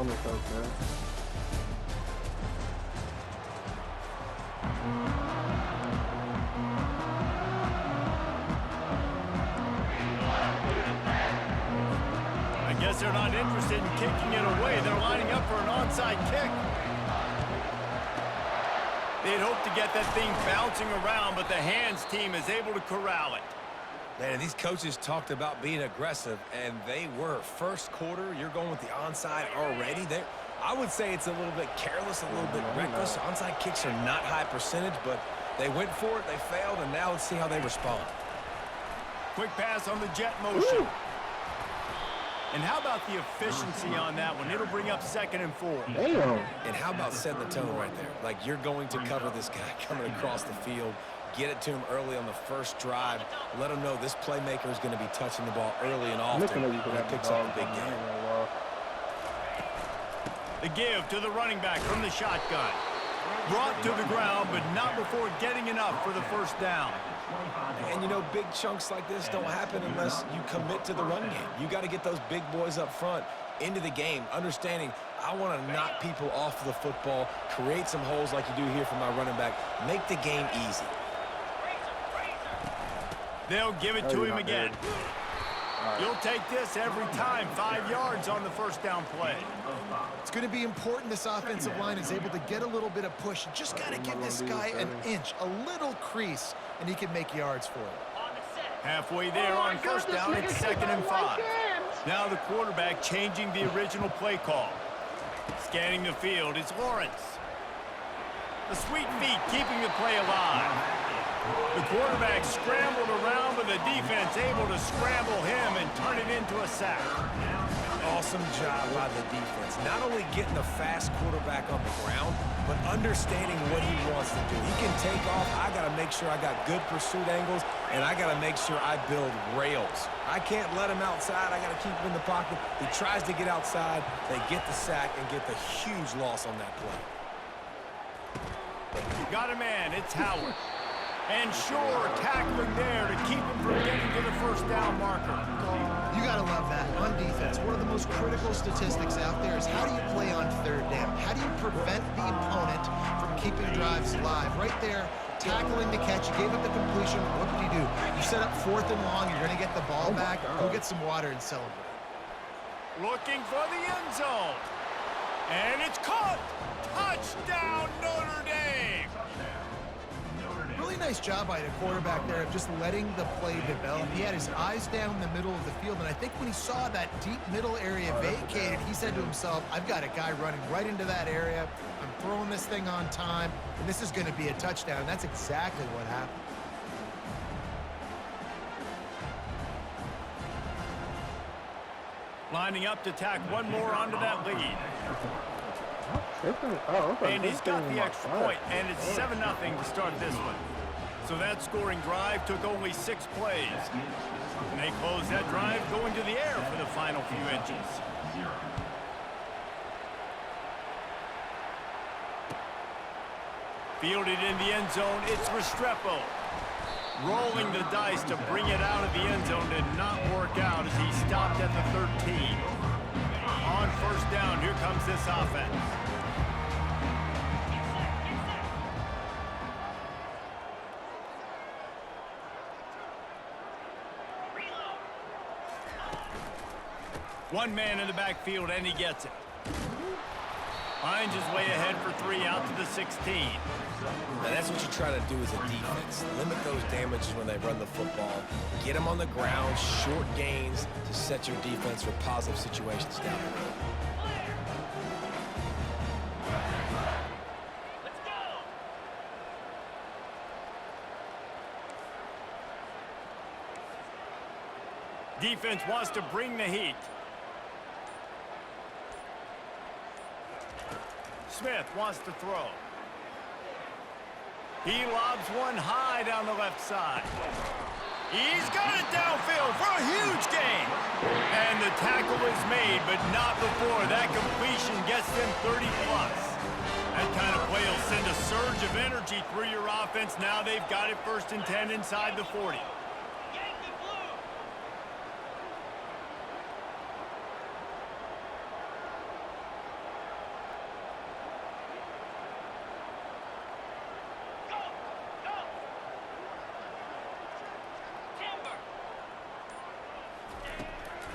opponents out there. I guess they're not interested in kicking it away. They're lining up for an onside kick. They'd hope to get that thing bouncing around, but the hands team is able to corral it. Man, these coaches talked about being aggressive, and they were. First quarter, you're going with the onside already. I would say it's a little bit careless, a little bit reckless. Onside kicks are not high percentage, but they went for it, they failed, and now let's see how they respond. Quick pass on the jet motion. Woo! And how about the efficiency on that one? It'll bring up 2nd and 4. Damn. And how about setting the tone right there? Like, you're going to cover this guy coming across the field. Get it to him early on the first drive. Let him know this playmaker is going to be touching the ball early and often. And he picks up a big game. The give to the running back from the shotgun. Brought to the ground, but not before getting enough for the first down. And, you know, big chunks like this don't happen unless you commit to the run game. You got to get those big boys up front into the game, understanding I want to knock people off the football, create some holes like you do here for my running back, make the game easy. They'll give it to him again. You'll take this every time. 5 yards on the first down play. It's going to be important this offensive line is able to get a little bit of push. You just got to give this guy an inch, a little crease, and he can make yards for it. Halfway there on first down, it's 2nd and 5. Now the quarterback changing the original play call. Scanning the field, it's Lawrence. The sweet feet keeping the play alive. The quarterback scrambled around, but the defense able to scramble him and turn it into a sack. Awesome job by the defense. Not only getting the fast quarterback on the ground, but understanding what he wants to do. He can take off. I got to make sure I got good pursuit angles, and I got to make sure I build rails. I can't let him outside. I got to keep him in the pocket. He tries to get outside. They get the sack and get the huge loss on that play. Got a man. It's Howard. And sure, tackling there to keep him from getting to the first down marker. You got to love that. On defense, one of the most critical statistics out there is how do you play on 3rd down? How do you prevent the opponent from keeping drives alive? Right there, tackling the catch. You gave up the completion. What did you do? You set up 4th and long. You're going to get the ball back. Go get some water and celebrate. Looking for the end zone. And it's caught. Touchdown, Notre Dame. Really nice job by the quarterback there of just letting the play develop. He had his eyes down the middle of the field, and I think when he saw that deep middle area vacated, he said to himself, I've got a guy running right into that area. I'm throwing this thing on time, and this is going to be a touchdown. And that's exactly what happened. Lining up to tack one more onto that lead. And he's got the extra point, and it's 7-0 to start this one. So that scoring drive took only 6 plays. And they close that drive going to the air for the final few inches. Fielded in the end zone, it's Restrepo. Rolling the dice to bring it out of the end zone did not work out as he stopped at the 13. On first down, here comes this offense. One man in the backfield, and he gets it. Finds his way ahead for 3 out to the 16. Now that's what you try to do as a defense. Limit those damages when they run the football. Get them on the ground, short gains to set your defense for positive situations down the road. Defense wants to bring the heat. Smith wants to throw. He lobs one high down the left side. He's got it downfield for a huge gain. And the tackle is made, but not before that completion gets them 30+. That kind of play will send a surge of energy through your offense. Now they've got it 1st and 10 inside the 40.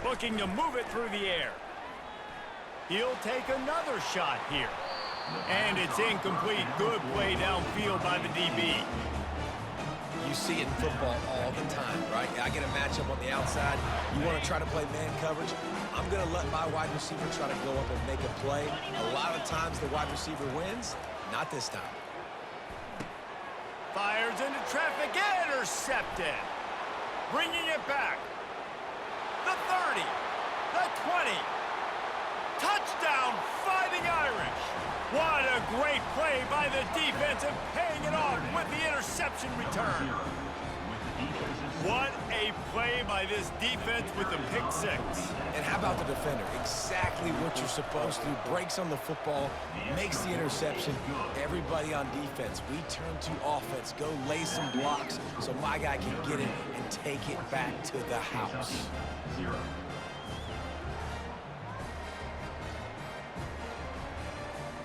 Looking to move it through the air. He'll take another shot here. And it's incomplete. Good play downfield by the DB. You see it in football all the time, right? I get a matchup on the outside. You want to try to play man coverage. I'm going to let my wide receiver try to go up and make a play. A lot of times the wide receiver wins. Not this time. Fires into traffic. Intercepted. Bringing it back. The 30. The 20. Touchdown, Fighting Irish. What a great play by the defense and paying it off with the interception return. What a play by this defense with the pick six. And how about the defender? Exactly what you're supposed to. Breaks on the football, makes the interception. Everybody on defense, we turn to offense. Go lay some blocks so my guy can get it and take it back to the house.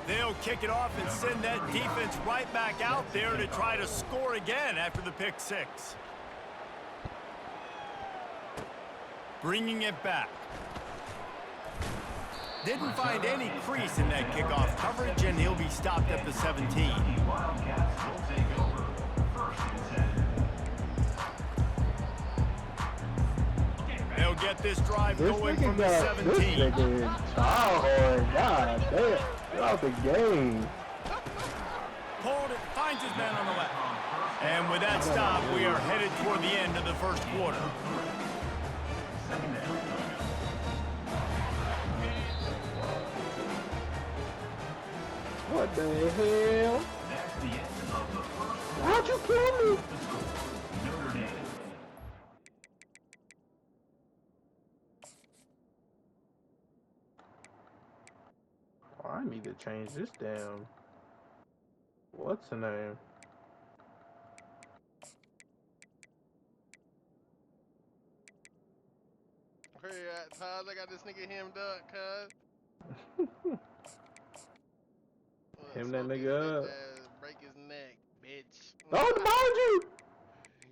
They'll kick it off and send that defense right back out there to try to score again after the pick six. Bringing it back. Didn't find any crease in that kickoff coverage, and he'll be stopped at the 17. They'll get this drive going from the 17. This nigga is hard. God damn. Get out the game. Pulled it, finds his man on the left. And with that stop, we are headed toward the end of the first quarter. What the hell? How'd you kill me? I need to change this down. What's the name? Hey, Todd, I got this nigga hemmed up, cuz. Him that nigga up. Break his neck, bitch. Oh, behind you!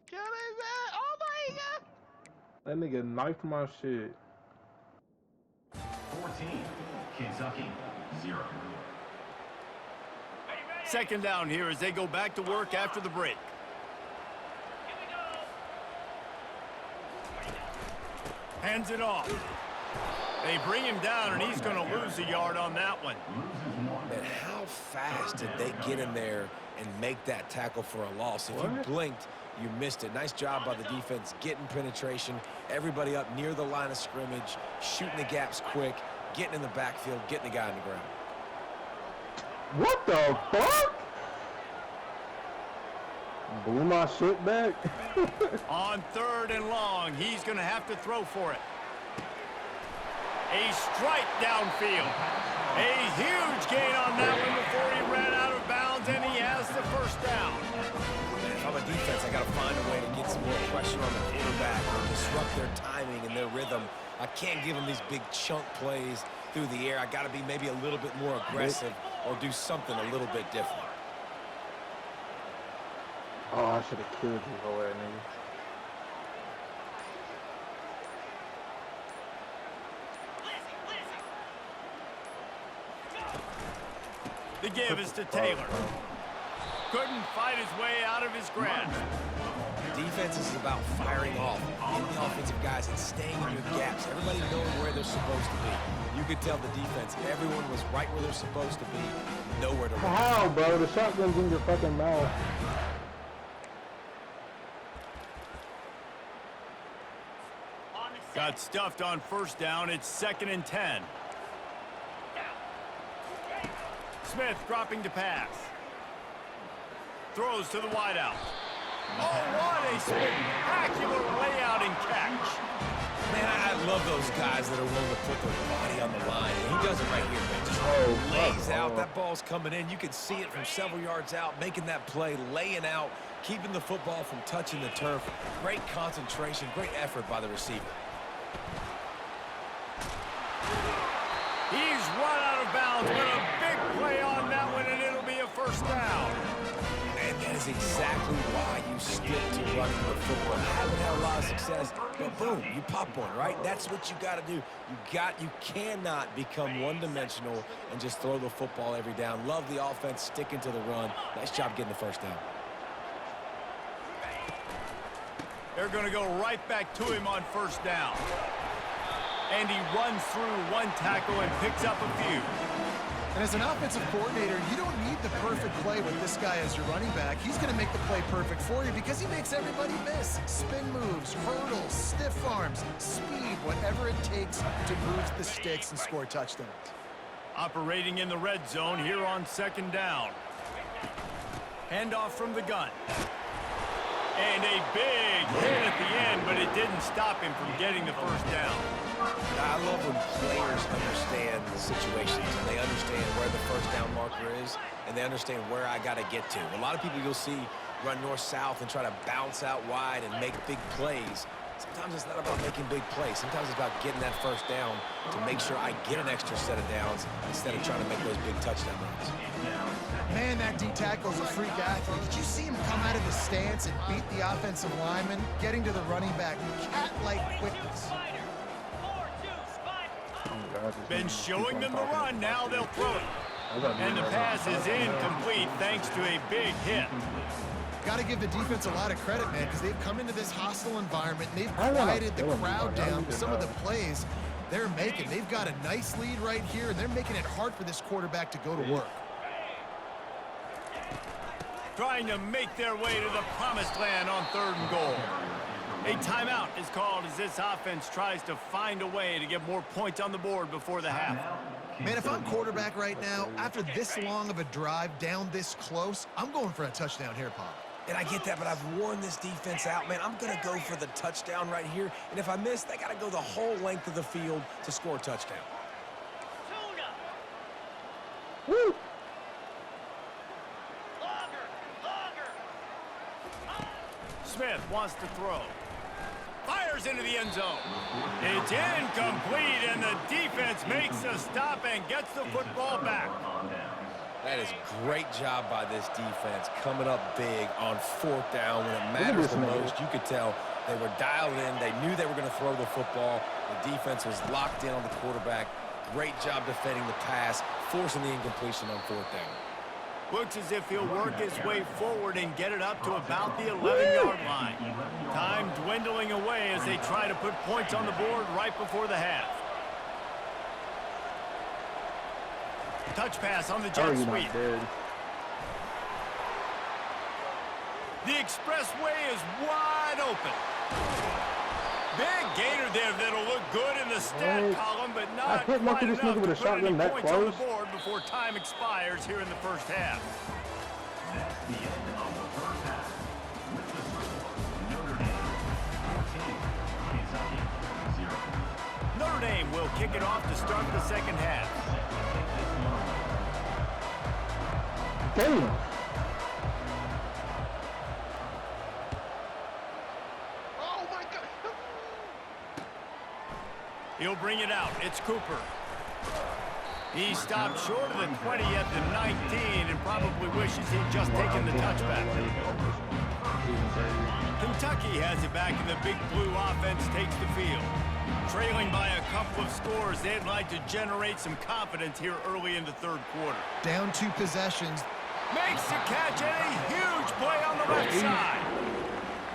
Kill his ass! Oh my god! That nigga knifed my shit. 14, Kentucky, 0. Second down here as they go back to work after the break. Hands it off. They bring him down, and he's going to lose a yard on that one. Man, how fast did they get in there and make that tackle for a loss? If you blinked, you missed it. Nice job by the defense, getting penetration, everybody up near the line of scrimmage, shooting the gaps quick, getting in the backfield, getting the guy on the ground. What the fuck? Blew my shit back. On third and long, he's going to have to throw for it. A strike downfield. A huge gain on that one before he ran out of bounds, and he has the first down. Man, if I'm a defense, I got to find a way to get some more pressure on the quarterback or disrupt their timing and their rhythm. I can't give them these big chunk plays through the air. I got to be maybe a little bit more aggressive or do something a little bit different. Oh, I should have killed you, whole ass nigga. The give is to Taylor. Couldn't fight his way out of his grasp. Defense is about firing off, getting the offensive guys and staying in your gaps. Everybody knowing where they're supposed to be. You could tell the defense, everyone was right where they're supposed to be, nowhere to run. How, bro? The shotgun's in your fucking mouth. Got stuffed on first down. It's 2nd and 10. Smith dropping to pass. Throws to the wideout. Oh, what a spectacular layout and catch. Man, I love those guys that are willing to put their body on the line. And he does it right here, man. Just lays out. That ball's coming in. You can see it from several yards out, making that play, laying out, keeping the football from touching the turf. Great concentration, great effort by the receiver. He's run out of bounds, but a big play on that one, and it'll be a first down. And is exactly why you stick to running the football. I haven't had a lot of success, but boom, you pop one, right? That's what you got to do. You cannot become one-dimensional and just throw the football every down. Love the offense sticking to the run. Nice job getting the first down. They're going to go right back to him on first down. And he runs through one tackle and picks up a few. And as an offensive coordinator, you don't need the perfect play with this guy as your running back. He's going to make the play perfect for you because he makes everybody miss. Spin moves, hurdles, stiff arms, speed, whatever it takes to move the sticks and score touchdowns. Operating in the red zone here on second down. Handoff from the gun. And a big hit at the end, but it didn't stop him from getting the first down. I love when players understand the situations and they understand where the first down marker is and they understand where I got to get to. A lot of people you'll see run north-south and try to bounce out wide and make big plays. Sometimes it's not about making big plays. Sometimes it's about getting that first down to make sure I get an extra set of downs instead of trying to make those big touchdown runs. Man, that D tackle's a freak athlete. Did you see him come out of the stance and beat the offensive lineman, getting to the running back? Cat-like quickness. Been showing them the run, now they'll throw it. And the pass is incomplete thanks to a big hit. Got to give the defense a lot of credit, man, because they've come into this hostile environment and they've quieted the crowd down with some of the plays they're making. They've got a nice lead right here, and they're making it hard for this quarterback to go to work. Trying to make their way to the promised land on 3rd and goal. A timeout is called as this offense tries to find a way to get more points on the board before the half. Man, if I'm quarterback right now, after this long of a drive down this close, I'm going for a touchdown here, Pop. And I get that, but I've worn this defense out, man. I'm going to go for the touchdown right here. And if I miss, they got to go the whole length of the field to score a touchdown. Woo! Smith wants to throw. Fires into the end zone. It's incomplete, and the defense makes a stop and gets the football back. That is a great job by this defense, coming up big on 4th down when it matters the most. You could tell they were dialed in. They knew they were going to throw the football. The defense was locked in on the quarterback. Great job defending the pass, forcing the incompletion on 4th down. Looks as if he'll work his way forward and get it up to about the 11-yard line. Time dwindling away as they try to put points on the board right before the half. Touch pass on the jet sweep. The expressway is wide open. Big gainer there that'll look good in the stat column, but not quite enough to put any points on the board before time expires here in the first half. That's the end of the first half. With the score, Notre Dame 14, Kentucky 0. Notre Dame will kick it off to start the second half. Damn. Oh my God! He'll bring it out. It's Cooper. He stopped short of the 20 at the 19 and probably wishes he'd just taken the touchback. Kentucky has it back, and the Big Blue offense takes the field. Trailing by a couple of scores, they'd like to generate some confidence here early in the 3rd quarter. Down 2 possessions. Makes the catch, and a huge play on the left side.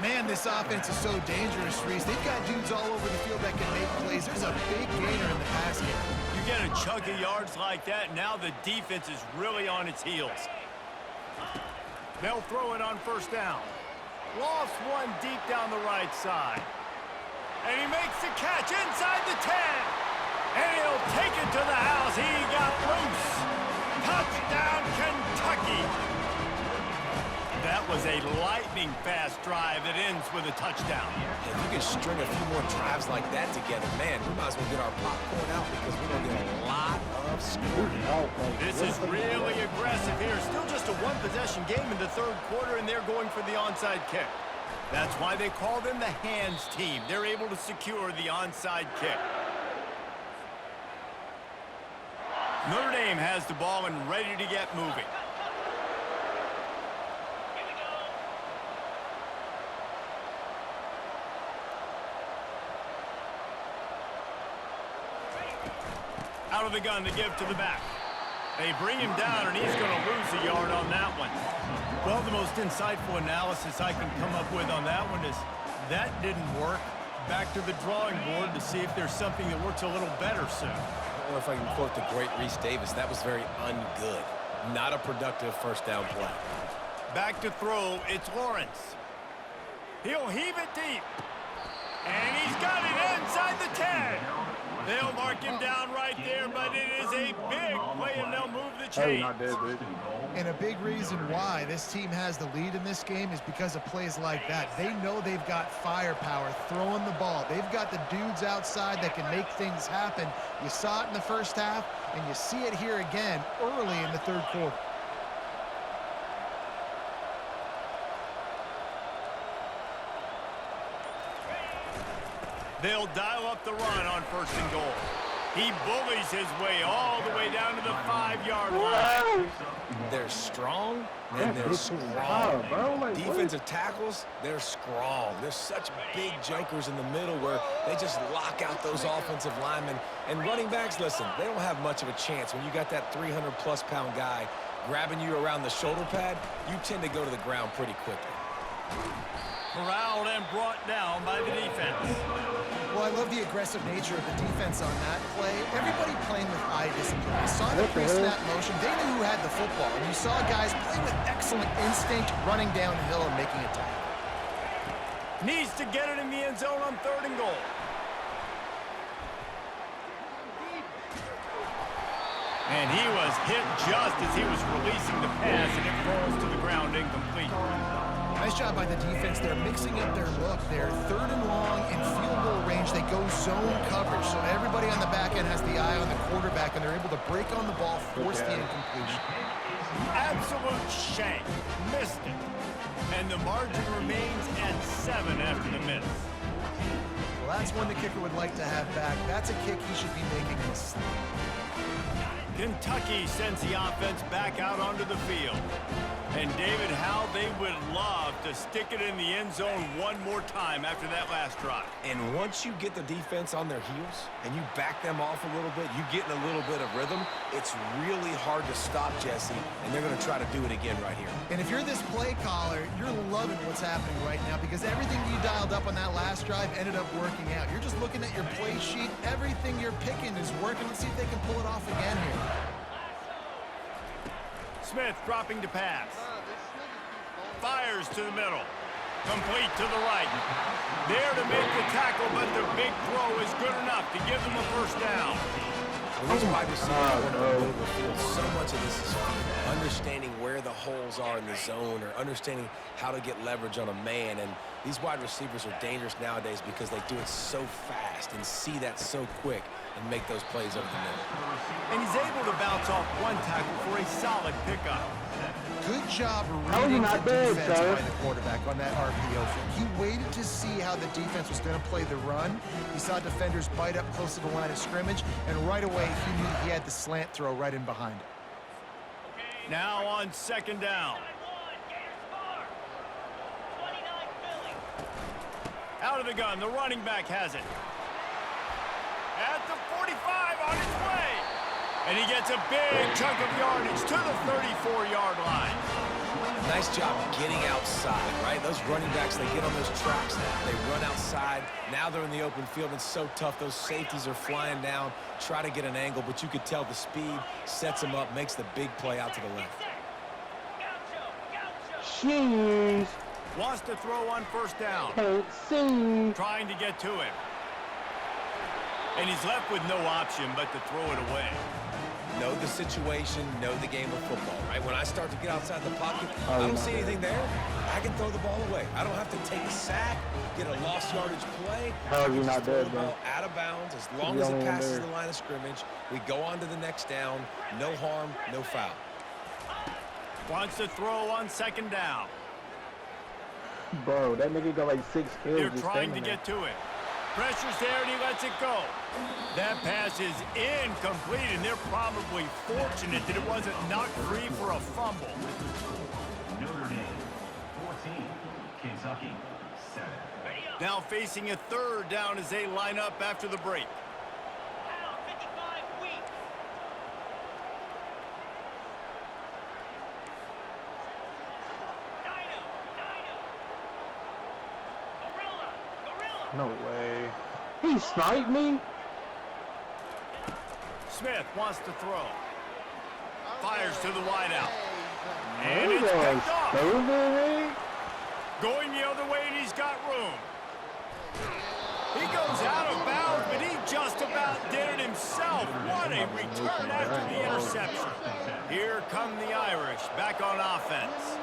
Man, this offense is so dangerous, Reese. They've got dudes all over the field that can make plays. There's a big gainer in the pass game. You get a chunk of yards like that, now the defense is really on its heels. They'll throw it on first down. Lost one deep down the right side. And he makes the catch inside the 10. And he'll take it to the house. He got loose. Touchdown, Kentucky. That was a lightning-fast drive that ends with a touchdown. If we can string a few more drives like that together, man, we might as well get our popcorn out because we're going to get a lot of scoring. This is really aggressive here. Still just a one-possession game in the 3rd quarter, and they're going for the onside kick. That's why they call them the hands team. They're able to secure the onside kick. Notre Dame has the ball and ready to get moving. Out of the gun to give to the back. They bring him down, and he's going to lose a yard on that one. Well, the most insightful analysis I can come up with on that one is that didn't work. Back to the drawing board to see if there's something that works a little better soon. I don't know if I can quote the great Reese Davis. That was very ungood. Not a productive first down play. Back to throw, it's Lawrence. He'll heave it deep. And he's got it inside the 10. They'll mark him down right there, but it is a big play, and they'll move the chains. Not dead, dude. And a big reason why this team has the lead in this game is because of plays like that. They know they've got firepower throwing the ball. They've got the dudes outside that can make things happen. You saw it in the first half, and you see it here again early in the third quarter. They'll dial up the run on 1st and goal. He bullies his way all the way down to the 5-yard line. They're strong, and they're strong. Defensive tackles, they're strong. They're such big jokers in the middle where they just lock out those offensive linemen. And running backs, listen, they don't have much of a chance. When you got that 300-plus pound guy grabbing you around the shoulder pad, you tend to go to the ground pretty quickly. Corralled and brought down by the defense. Well, I love the aggressive nature of the defense on that play. Everybody playing with eye discipline. I saw the pre-snap motion. They knew who had the football. And you saw guys play with excellent instinct, running downhill and making a tackle. Needs to get it in the end zone on 3rd and goal. And he was hit just as he was releasing the pass, and it falls to the ground incomplete. Nice job by the defense. They're mixing up their look. They're 3rd and long in field goal range. They go zone coverage, so everybody on the back end has the eye on the quarterback, and they're able to break on the ball, force the incompletion. Absolute shank. Missed it. And the margin remains at 7 after the miss. Well, that's one the kicker would like to have back. That's a kick he should be making in his sleep. Kentucky sends the offense back out onto the field. And David, how they would love to stick it in the end zone one more time after that last drive. And once you get the defense on their heels and you back them off a little bit, you get in a little bit of rhythm, it's really hard to stop, Jesse, and they're going to try to do it again right here. And if you're this play caller, you're loving what's happening right now because everything you dialed up on that last drive ended up working out. You're just looking at your play sheet. Everything you're picking is working. Let's see if they can pull it off again here. Smith dropping to pass. Fires to the middle. Complete to the right. There to make the tackle, but the big throw is good enough to give them a first down. Well, these wide receivers are in the middle of the field. So much of this is understanding where the holes are in the zone or understanding how to get leverage on a man. And these wide receivers are dangerous nowadays because they do it so fast and see that so quick and make those plays over the middle. And he's able to bounce off one tackle for a solid pickup. Good job reading the defense by the quarterback on that RPO film. He waited to see how the defense was going to play the run. He saw defenders bite up close to the line of scrimmage, and right away he knew he had the slant throw right in behind it. Now on 2nd down. Out of the gun, the running back has it. At the 45 on its way. And he gets a big chunk of yardage to the 34-yard line. Nice job getting outside, right? Those running backs, they get on those tracks, they run outside. Now they're in the open field. It's so tough. Those safeties are flying down, try to get an angle, but you could tell the speed sets them up, makes the big play out to the left. Jeez. Wants to throw on 1st down. Can't see. Trying to get to him. And he's left with no option but to throw it away. Know the situation, know the game of football, right? When I start to get outside the pocket, I don't see anything there. I can throw the ball away. I don't have to take a sack, get a lost yardage play. How are you not dead, bro? Out of bounds. As long as it passes the line of scrimmage, we go on to the next down. No harm, no foul. Wants to throw on 2nd down. Bro, that nigga got like 6 kills. They're trying to get to it. Pressure's there, and he lets it go. That pass is incomplete, and they're probably fortunate that it wasn't knocked free for a fumble. Notre Dame, 14. Kentucky, 7. Now facing a 3rd down as they line up after the break. No way. He sniped me? Smith wants to throw. Fires to the wideout. And There it's goes picked off. Stupid. Going the other way, and he's got room. He goes out of bounds, but he just about did it himself. What a return after the interception. Here come the Irish back on offense.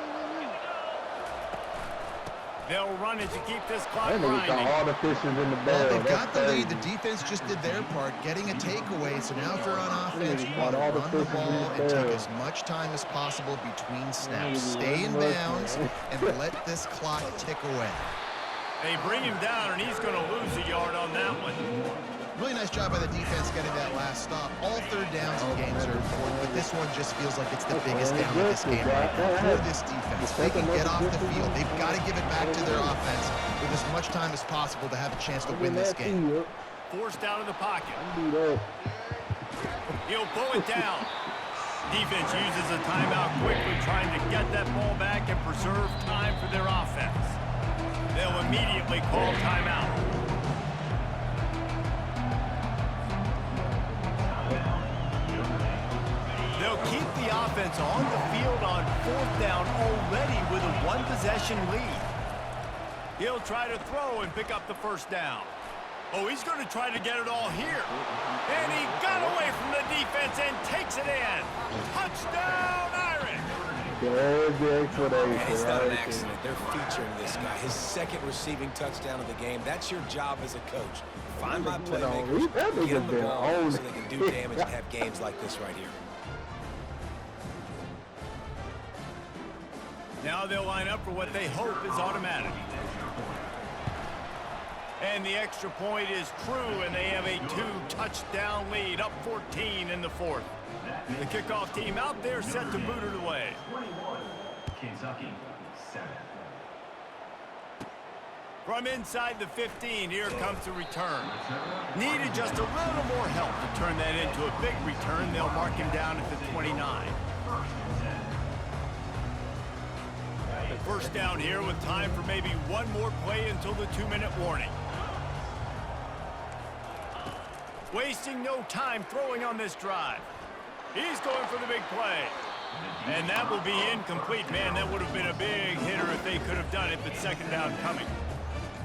They'll run it to keep this clock That nigga got grinding. all the fishes in the Well, barrel. they've That's got the lead. crazy. The defense just did their part, getting a takeaway. So now if they're on offense, you want to All the run the fishes in ball the and take barrel. as much time as possible between snaps. Yeah, Stay in look, bounds man. and let this clock tick away. They bring him down, and he's going to lose a yard on that one. Really nice job by the defense getting that last stop. All third downs in games are important, but this one just feels like it's the biggest down of this game right now for this defense. If they can get off the field, they've got to give it back to their offense with as much time as possible to have a chance to win this game. Forced out of the pocket. Do that. He'll pull it down. Defense uses a timeout quickly, trying to get that ball back and preserve time for their offense. They'll immediately call timeout. They'll keep the offense on the field on fourth down already with a one-possession lead. He'll try to throw and pick up the first down. Oh, he's going to try to get it all here. And he got away from the defense and takes it in. Touchdown, Irish! There's the explanation. And it's not an right accident. They're featuring this guy. His second receiving touchdown of the game. That's your job as a coach. Find my playmakers, That get them nigga's the been ball on so they can do damage and have games like this right here. Now they'll line up for what they hope is automatic. And the extra point is true, and they have a 2-touchdown lead, up 14 in the fourth. The kickoff team out there set to boot it away. 21, Kentucky 7. From inside the 15, here comes the return. Needed just a little more help to turn that into a big return. They'll mark him down at the 29. First down here with time for maybe one more play until the 2-minute warning. Wasting no time throwing on this drive. He's going for the big play. And that will be incomplete. Man, that would have been a big hitter if they could have done it, but second down coming.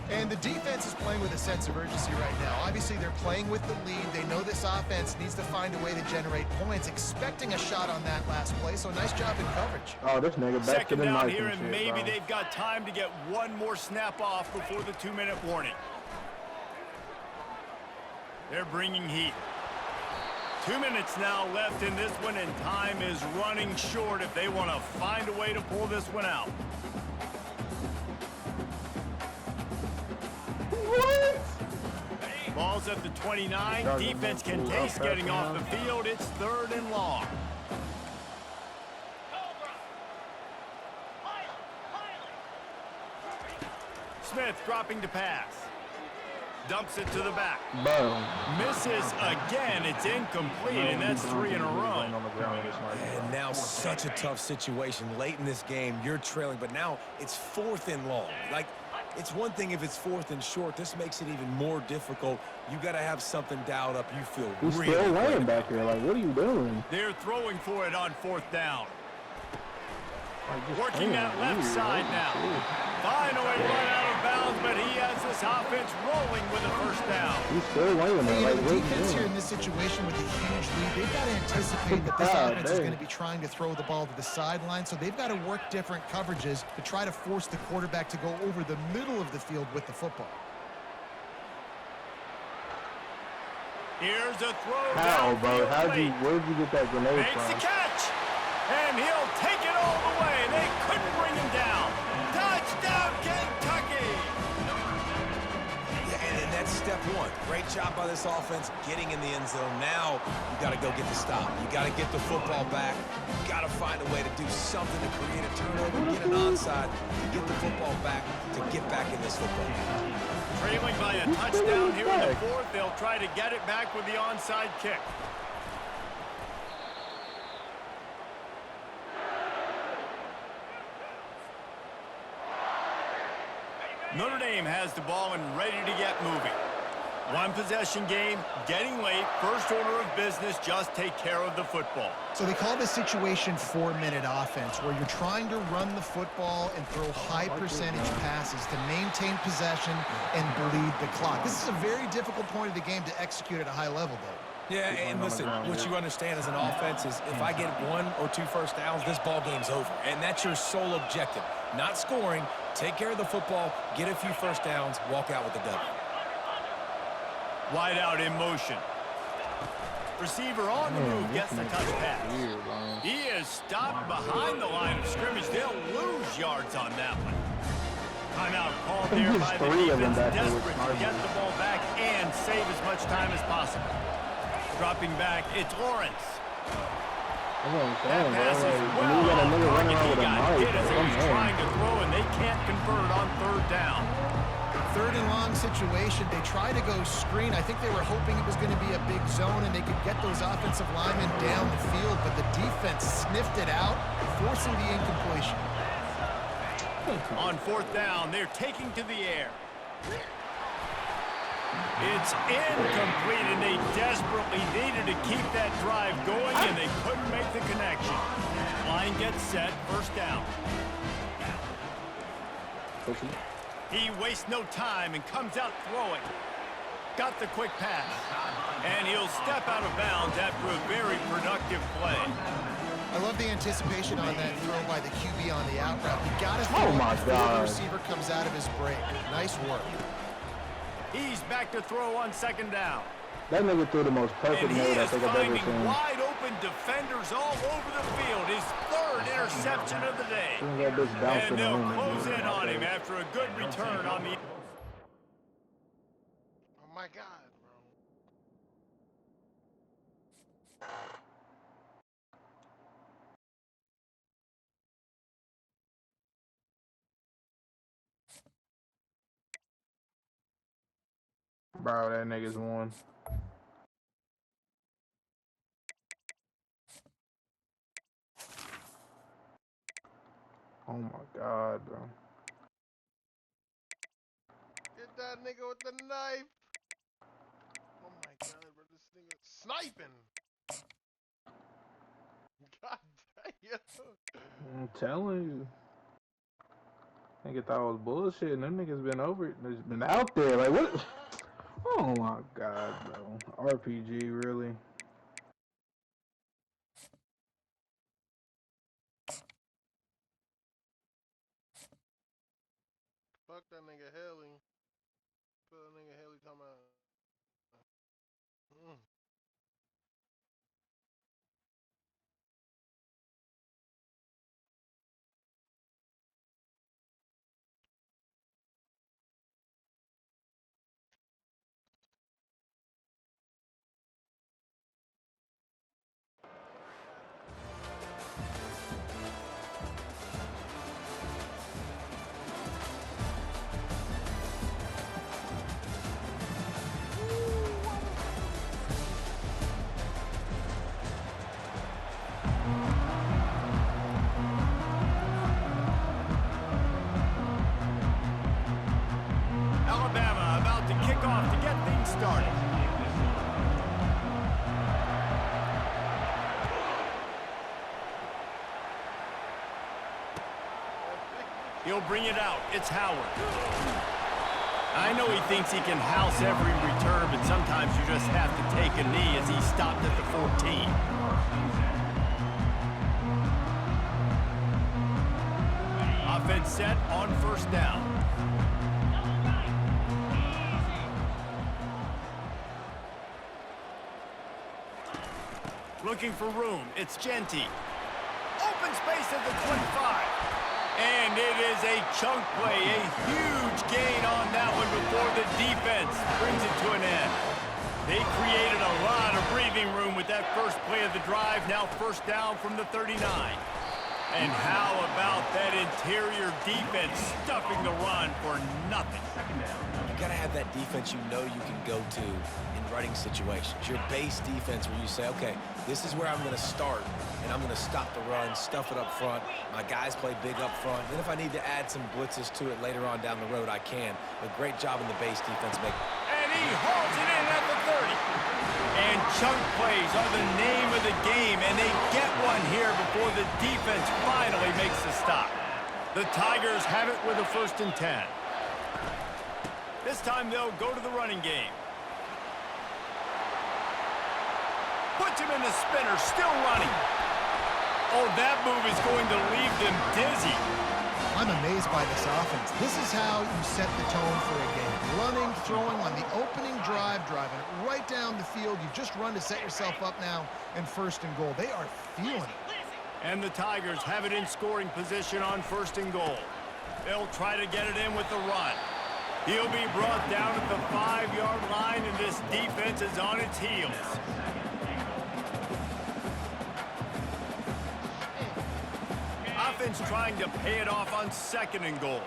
And the defense is playing with a sense of urgency right now. Obviously, they're playing with the lead. They know this offense needs to find a way to generate points, expecting a shot on that last play. So nice job in coverage. Oh, this nigga back to Second the down knife here, and and shit, maybe bro. they've got time to get one more snap off before the 2-minute warning. They're bringing heat. 2 minutes now left in this one, and time is running short if they want to find a way to pull this one out. Ball's at the 29. Defense can taste getting off the field. It's 3rd and long. Smith dropping to pass. Dumps it to the back. Boom. Misses again. It's incomplete, and that's 3 in a row. And now such a tough situation. Late in this game, you're trailing, but now it's 4th and long. Like, it's one thing if it's 4th and short. This makes it even more difficult. You got to have something dialed up. You feel He's really still great laying about back here. Like, what are you doing? They're throwing for it on 4th down. Like, just Working playing that left weird. side now. Finally run out of bounds, but he has this offense rolling with a first down. He's still laying Hey, there. Like, the what are you defense here doing? in this situation with a huge lead, they've got to anticipate that this God, offense is dang. going to be trying to throw the ball to the sideline, so they've got to work different coverages to try to force the quarterback to go over the middle of the field with the football. Here's a throw. How, bro? downfield How'd you? late. Where'd you get that grenade Makes the from? catch. And he'll take it all the way. They couldn't bring him down. Touchdown, Kentucky. Yeah, and that's step one. Great job by this offense getting in the end zone. Now you got to go get the stop. You got to get the football back. You got to find a way to do something to create a turnover, get an onside, to get the football back, to get back in this football game. Trailing by a touchdown here in the fourth. They'll try to get it back with the onside kick. Notre Dame has the ball and ready to get moving. One possession game, getting late, first order of business, just take care of the football. So they call this situation 4-minute offense, where you're trying to run the football and throw high percentage passes to maintain possession and bleed the clock. This is a very difficult point of the game to execute at a high level, though. Yeah, and listen, what you understand as an offense is if I get 1 or 2 first downs, this ball game's over. And that's your sole objective. Not scoring, take care of the football, get a few first downs, walk out with the W. Wide out in motion. Receiver on the move gets the touch pass. He is stopped behind the line of scrimmage. They'll lose yards on that one. Timeout called there by the defense, desperate to get the ball back and save as much time as possible. Dropping back, it's Lawrence. That pass is well off target. He got hit as he was trying to throw, and they can't convert on third down. Third and long situation. They try to go screen. I think they were hoping it was going to be a big zone and they could get those offensive linemen down the field, but the defense sniffed it out, forcing the incompletion. On fourth down, they're taking to the air. It's incomplete, and they desperately needed to keep that drive going, and they couldn't make the connection. Line gets set, first down. He wastes no time and comes out throwing. Got the quick pass. And he'll step out of bounds after a very productive play. I love the anticipation on that throw by the QB on the out route. You got to throw Oh my before God. the receiver comes out of his break. Nice work. He's back to throw on second down. That nigga threw the most perfect And he nade I is think I've ever finding seen. wide open defenders all over the field. His third interception of the day. Soon as that bitch bounced in And the they'll room, close man. in on him after a good return on the... Oh my God, bro. Bro, that nigga's won. Oh my God, bro. Get that nigga with the knife. Oh my God, bro. This nigga sniping. God damn. I'm telling you. Nigga thought I was bullshit. Them niggas been over it. It's been out there. Like, what? Oh my God, bro. RPG, really? Fuck that nigga Haley. Fuck that nigga Haley talking about. Alabama about to kick off to get things started. He'll bring it out. It's Howard. I know he thinks he can house every return, but sometimes you just have to take a knee as he stopped at the 14. Offense set on first down. Looking for room. It's Genty. Open space at the 25. And it is a chunk play, a huge gain on that one before the defense brings it to an end. They created a lot of breathing room with that first play of the drive. Now first down from the 39. And how about that interior defense stuffing the run for nothing? You got to have that defense you know you can go to in running situations. Your base defense where you say, okay, this is where I'm going to start, and I'm going to stop the run, stuff it up front. My guys play big up front. Then if I need to add some blitzes to it later on down the road, I can. A great job in the base defense. And he hauls it in at the 30. And chunk plays are the name of the game, and they get one here before the defense finally makes the stop. The Tigers have it with a 1st and 10. This time they'll go to the running game. Puts him in the spinner, still running. Oh, that move is going to leave them dizzy. I'm amazed by this offense. This is how you set the tone for a game. Running, throwing on the opening drive, driving it right down the field. You just run to set yourself up now in 1st and goal. They are feeling it. And the Tigers have it in scoring position on 1st and goal. They'll try to get it in with the run. He'll be brought down at the 5-yard line, and this defense is on its heels. Offense trying to pay it off on 2nd and goal.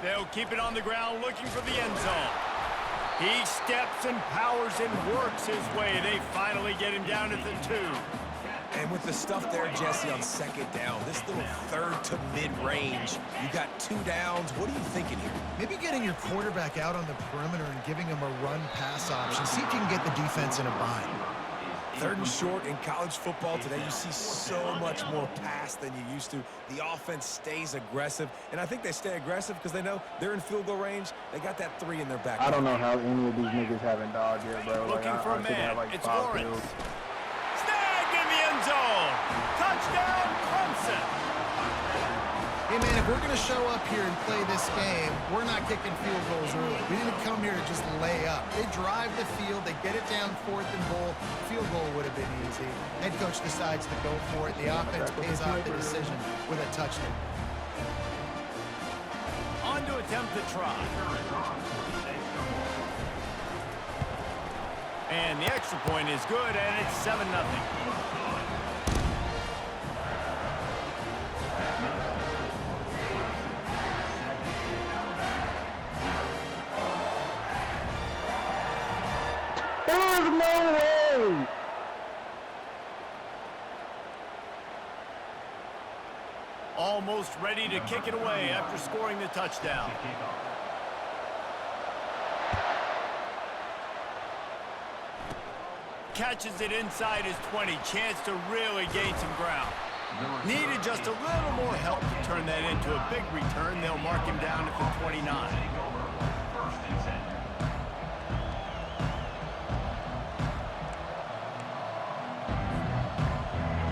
They'll keep it on the ground looking for the end zone. He steps and powers and works his way. They finally get him down at the 2. And with the stuff there, Jesse, on 2nd down, this little 3rd to mid-range, you got 2 downs. What are you thinking here? Maybe getting your quarterback out on the perimeter and giving him a run-pass option. See if you can get the defense in a bind. 3rd and short in college football today, you see so much more pass than you used to. The offense stays aggressive, and I think they stay aggressive because they know they're in field goal range. They got that 3 in their back. I don't know how any of these niggas haven't dodged yet, bro. Looking for a man. Like It's 5 Lawrence. kills. Snagged in the end zone. Touchdown, Clemson. Hey, man, if we're going to show up here and play this game, we're not kicking field goals early. We didn't come here to just lay up. They drive the field. They get it down 4th and goal. Field goal would have been easy. Head coach decides to go for it. The offense pays off the decision with a touchdown. On to attempt the try. And the extra point is good, and it's 7-0. There's no way! Almost ready to kick it away after scoring the touchdown. Catches it inside his 20. Chance to really gain some ground. Needed just a little more help to turn that into a big return. They'll mark him down at the 29.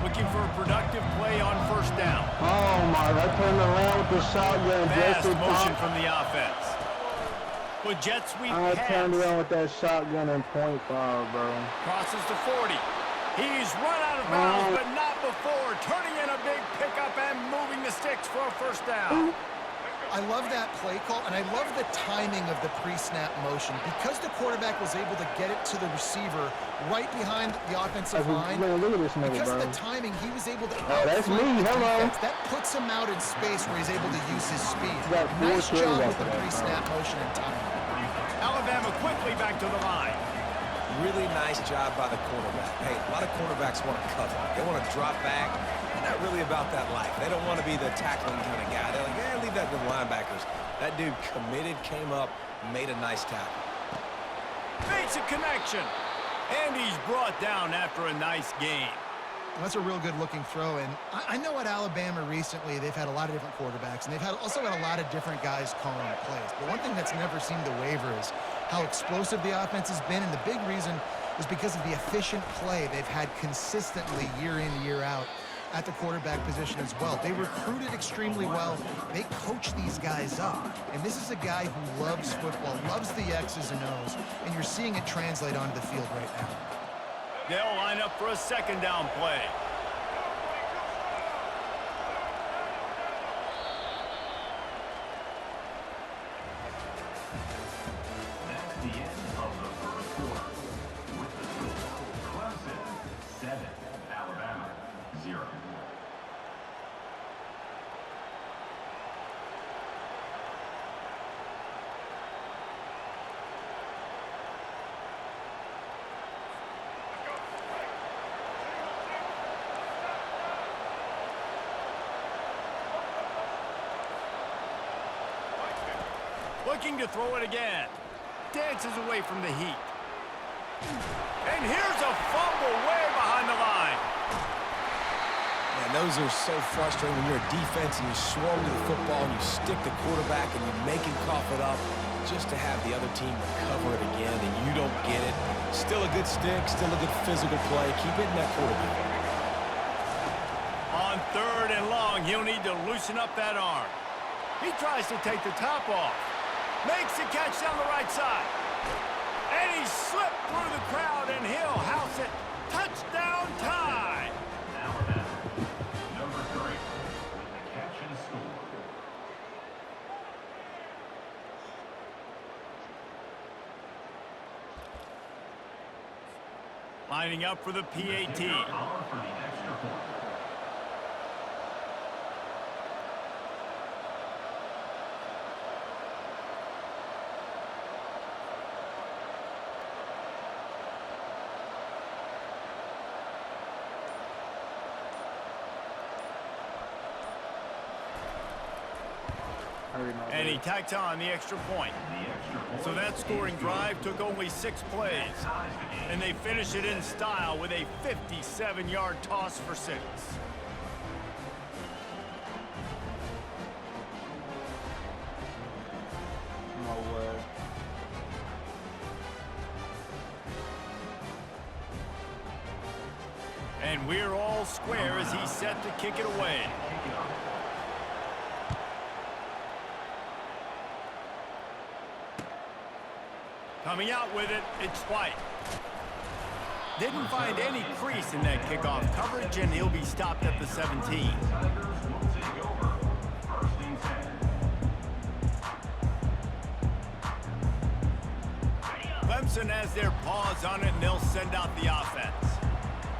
Looking for a productive play on 1st down. Oh my, I turned around with the shotgun. Fast Jesse motion Pop. from the offense. With jet sweep I pass. turned around with that shotgun in .5, bro. Crosses to 40. He's run out of bounds, but not before. Turning in a big pickup and moving the sticks for a 1st down. I love that play call, and I love the timing of the pre-snap motion. Because the quarterback was able to get it to the receiver right behind the offensive line, Man, look at this nigga, because bro. of the timing, he was able to that's outflank me. the Hello. defense. That puts him out in space where he's able to use his speed. Got 4 Nice kills job off with of the that, pre-snap motion and timing. Alabama quickly back to the line. Really nice job by the quarterback. Hey, a lot of quarterbacks want to cover. They want to drop back. They're not really about that life. They don't want to be the tackling kind of guy. They're like, yeah, leave that to the linebackers. That dude committed, came up, made a nice tackle. Makes a connection. And he's brought down after a nice gain. That's a real good-looking throw, and I know at Alabama recently they've had a lot of different quarterbacks, and they've also had a lot of different guys calling plays. But one thing that's never seemed to waver is how explosive the offense has been, and the big reason is because of the efficient play they've had consistently year in, year out at the quarterback position as well. They recruited extremely well. They coach these guys up, and this is a guy who loves football, loves the X's and O's, and you're seeing it translate onto the field right now. They'll line up for a 2nd down play. Looking to throw it again. Dances away from the heat. And here's a fumble way behind the line. Man, those are so frustrating when you're a defense and you swarm to the football and you stick the quarterback and you make him cough it up just to have the other team recover it again and you don't get it. Still a good stick, still a good physical play. Keep hitting that quarterback. On 3rd and long, he'll need to loosen up that arm. He tries to take the top off. Makes the catch down the right side. And he slipped through the crowd and he'll house it. Touchdown tie. Number 3 with the catch and score. Lining up for the PAT. Power for the extra point. I already know And he that. tacked on the extra point. So that scoring drive took only 6 plays. And they finish it in style with a 57-yard toss for 6. No way. And we're all square as he's set to kick it away. Coming out with it, it's White. Didn't find any crease in that kickoff coverage, and he'll be stopped at the 17. Tigers will take over. 1st and 10. Clemson has their paws on it, and they'll send out the offense.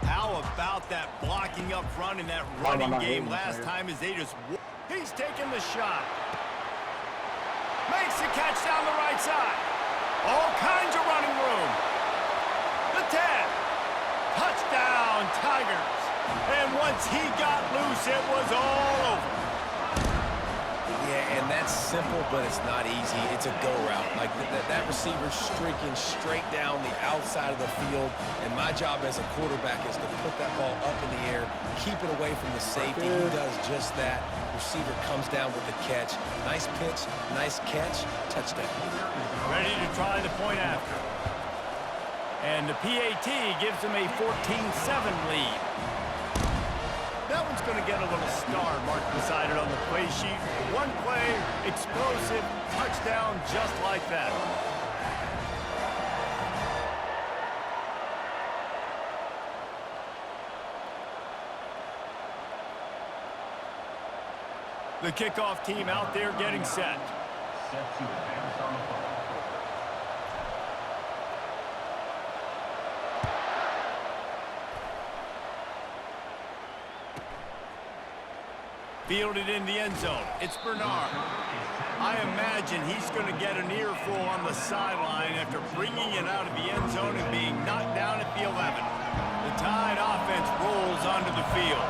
How about that blocking up front in that running game last time as they just... He's taking the shot. Makes the catch down the right side. All kinds of running room. The 10. Touchdown, Tigers. And once he got loose, it was all over. Yeah, and that's simple, but it's not easy. It's a go route. Like that receiver's streaking straight down the outside of the field, and my job as a quarterback is to put that ball up in the air, keep it away from the safety. He does just that. Receiver comes down with the catch. Nice pitch, nice catch, touchdown. Ready to try the point after. And the PAT gives them a 14-7 lead. That one's going to get a little star marked beside it on the play sheet. One play, explosive, touchdown just like that. The kickoff team out there getting set. Set to advance on the ball. Fielded in the end zone. It's Bernard. I imagine he's going to get an earful on the sideline after bringing it out of the end zone and being knocked down at the 11. The Tide offense rolls onto the field.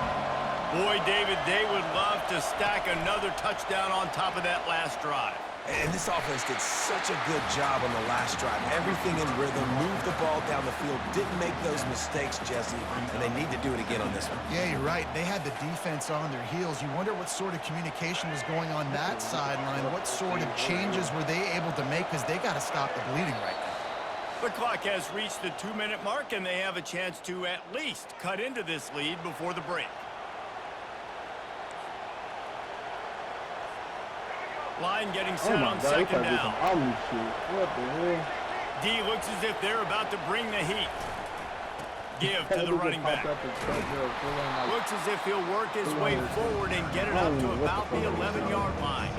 Boy, David, they would love to stack another touchdown on top of that last drive. And this offense did such a good job on the last drive. Everything in rhythm, moved the ball down the field, didn't make those mistakes, Jesse, and they need to do it again on this one. Yeah, you're right. They had the defense on their heels. You wonder what sort of communication was going on that sideline. What sort of changes were they able to make, because they got to stop the bleeding right now. The clock has reached the 2-minute mark, and they have a chance to at least cut into this lead before the break. Line getting set on second down. What the hell? D looks as if they're about to bring the heat. Give to the running back. Looks as if he'll work his way forward and get it up to about the 11-yard line.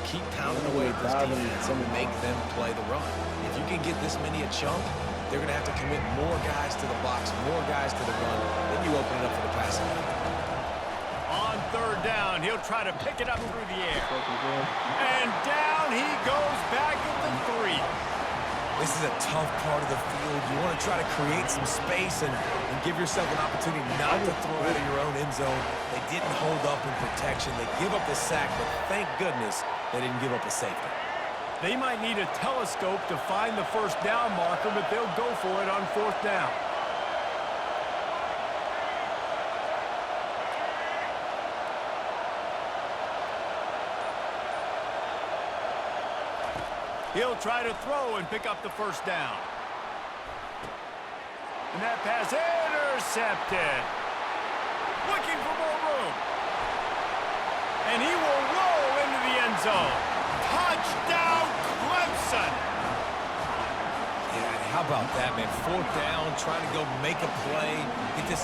Keep pounding away at this defense and make them play the run. If you can get this many a chunk, they're going to have to commit more guys to the box, more guys to the run. Then you open it up for the passing game. On third down, he'll try to pick it up through the air. And down he goes back at the 3. This is a tough part of the field. You want to try to create some space and give yourself an opportunity not to throw out of your own end zone. They didn't hold up in protection. They give up the sack, but thank goodness they didn't give up a safety. They might need a telescope to find the first down marker, but they'll go for it on 4th down. He'll try to throw and pick up the first down. And that pass intercepted. Looking for more room. And he will roll into the end zone. Touchdown, Clemson! Yeah, how about that, man? 4th down, trying to go make a play. Get this